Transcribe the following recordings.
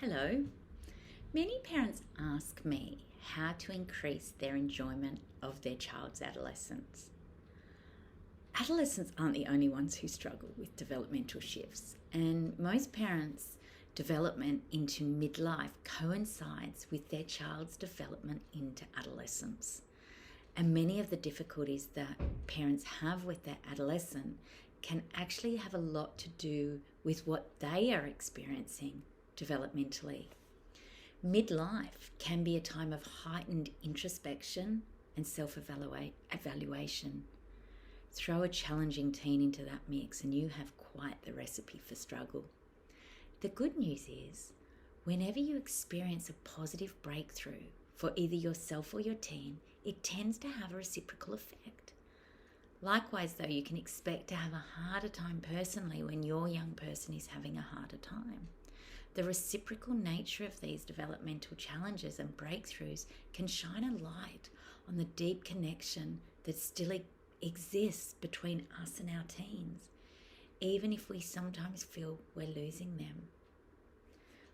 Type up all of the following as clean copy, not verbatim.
Hello. Many parents ask me how to increase their enjoyment of their child's adolescence. Adolescents aren't the only ones who struggle with developmental shifts, and most parents' development into midlife coincides with their child's development into adolescence. And many of the difficulties that parents have with their adolescent can actually have a lot to do with what they are experiencing developmentally. Midlife can be a time of heightened introspection and self-evaluation. Throw a challenging teen into that mix and you have quite the recipe for struggle. The good news is, whenever you experience a positive breakthrough for either yourself or your teen, it tends to have a reciprocal effect. Likewise, though, you can expect to have a harder time personally when your young person is having a harder time. The reciprocal nature of these developmental challenges and breakthroughs can shine a light on the deep connection that still exists between us and our teens, even if we sometimes feel we're losing them.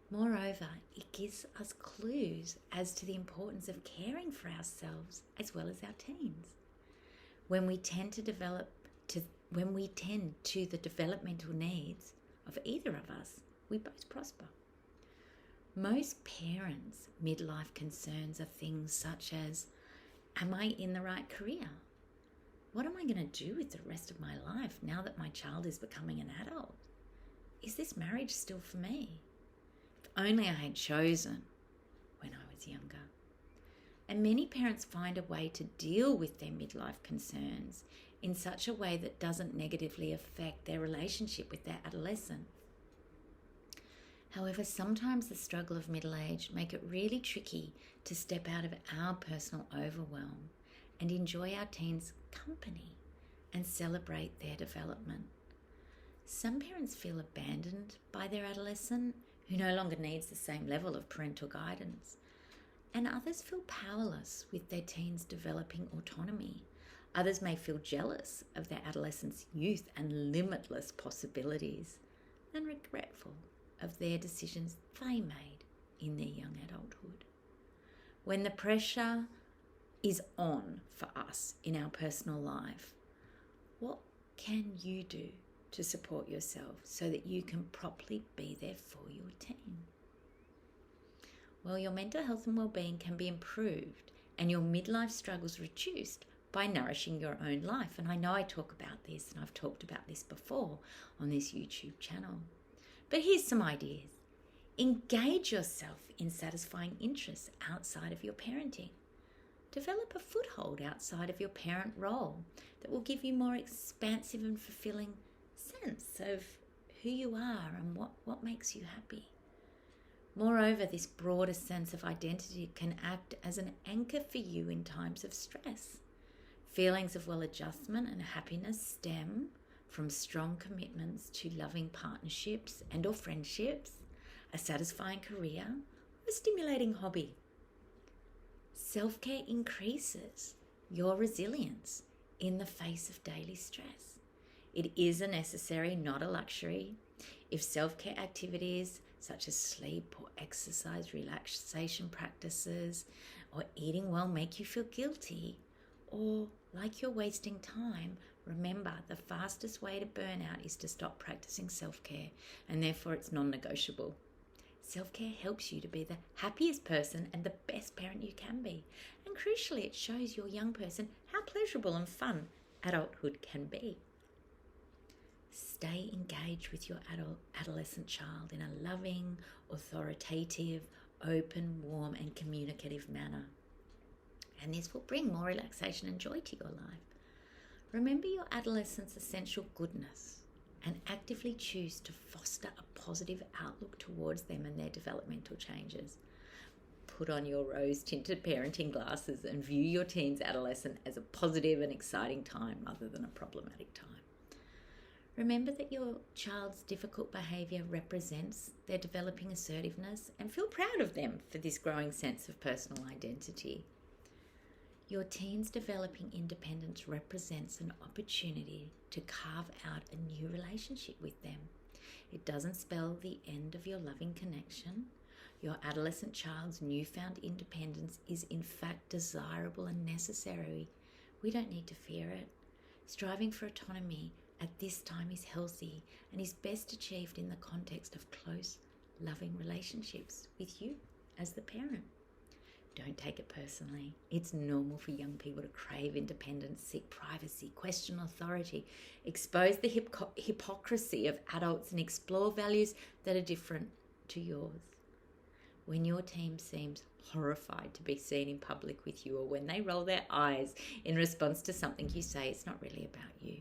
Moreover, it gives us clues as to the importance of caring for ourselves as well as our teens. When we tend to the developmental needs of either of us, we both prosper. Most parents' midlife concerns are things such as, am I in the right career? What am I going to do with the rest of my life now that my child is becoming an adult? Is this marriage still for me? If only I had chosen when I was younger. And many parents find a way to deal with their midlife concerns in such a way that doesn't negatively affect their relationship with their adolescent. However, sometimes the struggle of middle age make it really tricky to step out of our personal overwhelm and enjoy our teens' company and celebrate their development. Some parents feel abandoned by their adolescent who no longer needs the same level of parental guidance, and others feel powerless with their teens developing autonomy. Others may feel jealous of their adolescent's youth and limitless possibilities, and regretful of their decisions they made in their young adulthood. When the pressure is on for us in our personal life, what can you do to support yourself so that you can properly be there for your teen? Well, your mental health and well-being can be improved and your midlife struggles reduced by nourishing your own life. And I know I talk about this, and I've talked about this before on this YouTube channel. But here's some ideas. Engage yourself in satisfying interests outside of your parenting. Develop a foothold outside of your parent role that will give you more expansive and fulfilling sense of who you are and what makes you happy. Moreover, this broader sense of identity can act as an anchor for you in times of stress. Feelings of well-adjustment and happiness stem from strong commitments to loving partnerships and or friendships, a satisfying career, or a stimulating hobby. Self-care increases your resilience in the face of daily stress. It is a necessary, not a luxury. If self-care activities such as sleep or exercise, relaxation practices, or eating well make you feel guilty, or like you're wasting time, remember the fastest way to burn out is to stop practicing self-care, and therefore it's non-negotiable. Self-care helps you to be the happiest person and the best parent you can be. And crucially, it shows your young person how pleasurable and fun adulthood can be. Stay engaged with your adolescent child in a loving, authoritative, open, warm, and communicative manner. And this will bring more relaxation and joy to your life. Remember your adolescent's essential goodness and actively choose to foster a positive outlook towards them and their developmental changes. Put on your rose-tinted parenting glasses and view your teen's adolescent as a positive and exciting time rather than a problematic time. Remember that your child's difficult behaviour represents their developing assertiveness and feel proud of them for this growing sense of personal identity. Your teen's developing independence represents an opportunity to carve out a new relationship with them. It doesn't spell the end of your loving connection, Your adolescent child's newfound independence is in fact desirable and necessary. We don't need to fear it. Striving for autonomy at this time is healthy and is best achieved in the context of close, loving relationships with you as the parent. Don't take it personally. It's normal for young people to crave independence, seek privacy, question authority, expose the hypocrisy of adults, and explore values that are different to yours. When your team seems horrified to be seen in public with you, or when they roll their eyes in response to something you say, it's not really about you.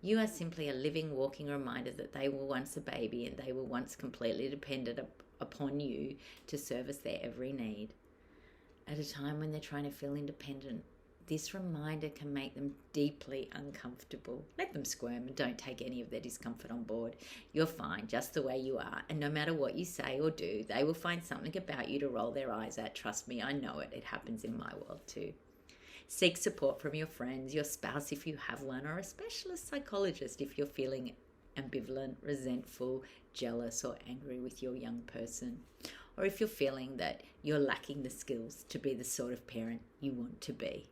You are simply a living, walking reminder that they were once a baby and they were once completely dependent upon you to service their every need. At a time when they're trying to feel independent, this reminder can make them deeply uncomfortable. Let them squirm and don't take any of their discomfort on board. You're fine just the way you are, and no matter what you say or do, they will find something about you to roll their eyes at. Trust me, I know it. It happens in my world too. Seek support from your friends, your spouse if you have one, or a specialist psychologist if you're feeling ambivalent, resentful, jealous, or angry with your young person. Or if you're feeling that you're lacking the skills to be the sort of parent you want to be.